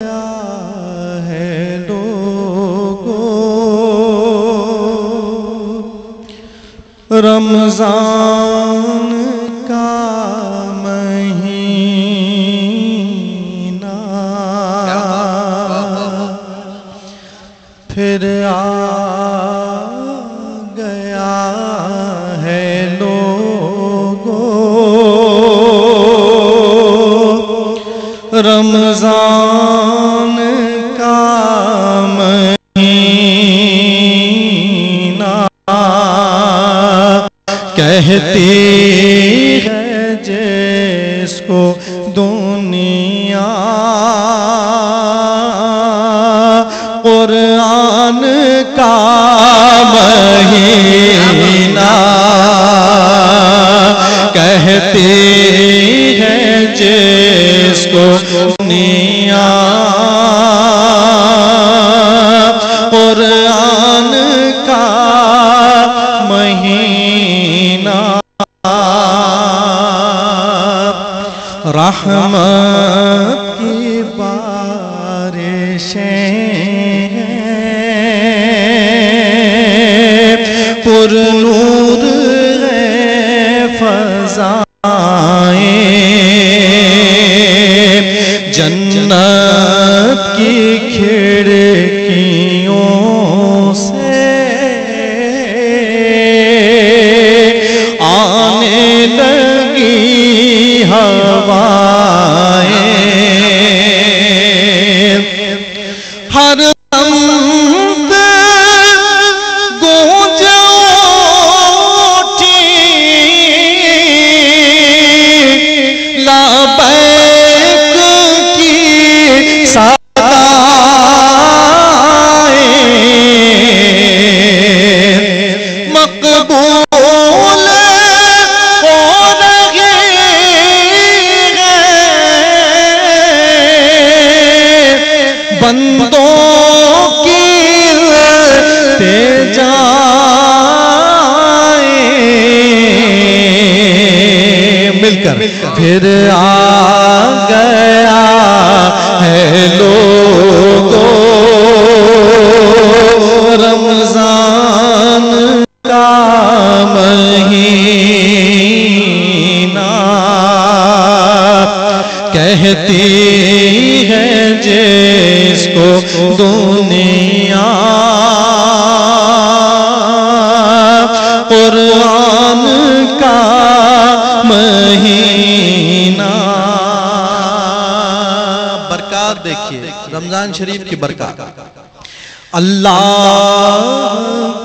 आया है लोगों, रमजान का महीना फिर आ गया है लोगों, रमजान का महीना कहती है जिसको दुनिया, कुरान का महीना कहती है जिसको दुनिया, कुरान का महीना रहमत की बारिशें पुरनूर है फज़ाएं, जन्नत की खिड़कियों से आने लगी हवाएं, हर दम गूंज उठी लबैक की सदाएं, मकबूल हो रही है बंदों की मिलकर फिर आ गया है लोगों, रमजान का महीना कहती है जिसको दुनिया, कुरान का महीना। बरकत देखिए रमजान शरीफ की बरकत, अल्लाह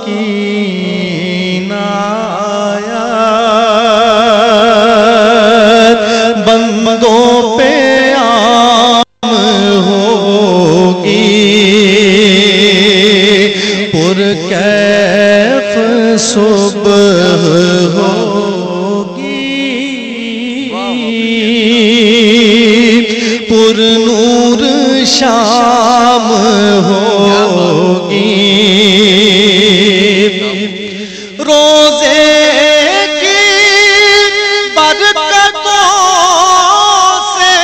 की इनायत बंदों पे आम होगी, पुरकैफ सुबह होगी, पुरनूर शाम होगी, रोजे की बरकतों से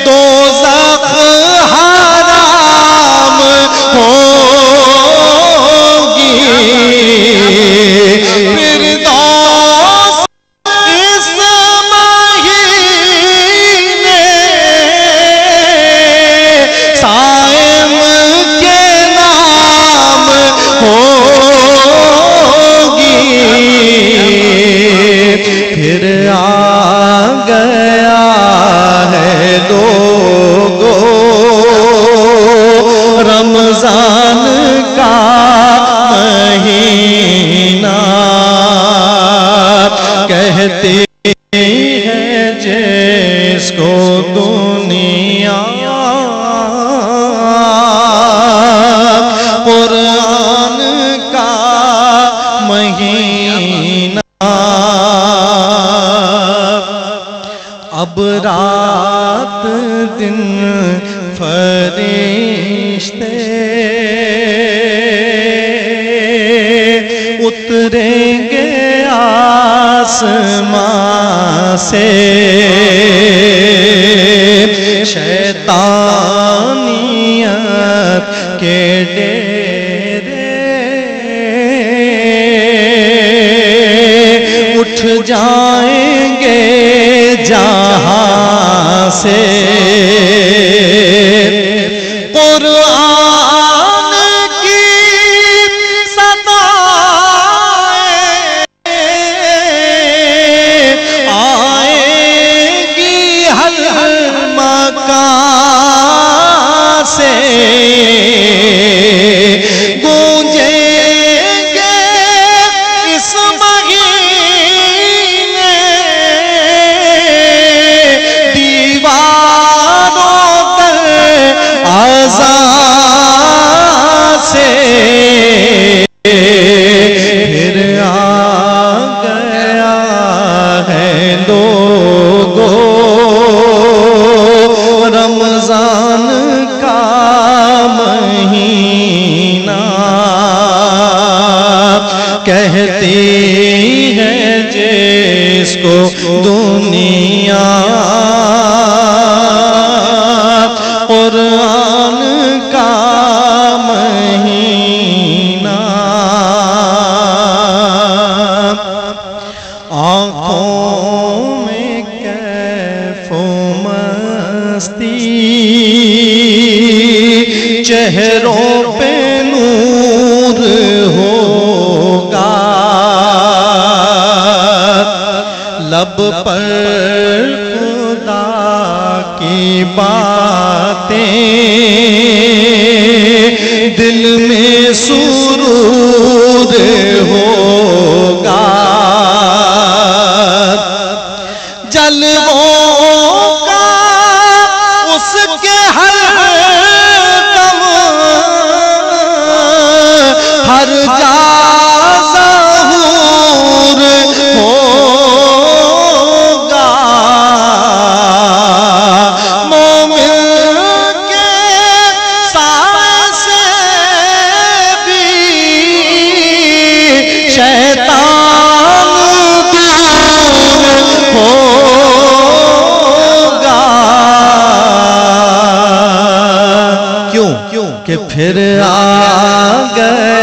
दोज़ख हराम होगी, फिरदौस इस महीने साइम के नाम होगी, फिर आ गया है लोगों, रमजान का महीना कहते हैं जिसको दुनिया, कुरान का महीना। अब रात दिन फरिश्ते उतरेंगे आसमां से, के डेरे उठ जाएंगे जहां से, कुरान की सदाएं आएंगी हर मकान से, गूंजेंगे इस महीने दीवारों पर आज़ान से, फिर आ गया है लोगों रमजान का महीना, कहती है जिसको दुनिया कुरान का महीना। आँखों में कैफो मस्ती, चेहरों पे नूर होगा, लब पर खुदा की बातें, दिल में सुरूर होगा, जलवों का उसके हर दम हर जा ज़हूर होगा, मोमिन के साए से भी शैतान दूर होगा। क्यों? कि फिर आ गए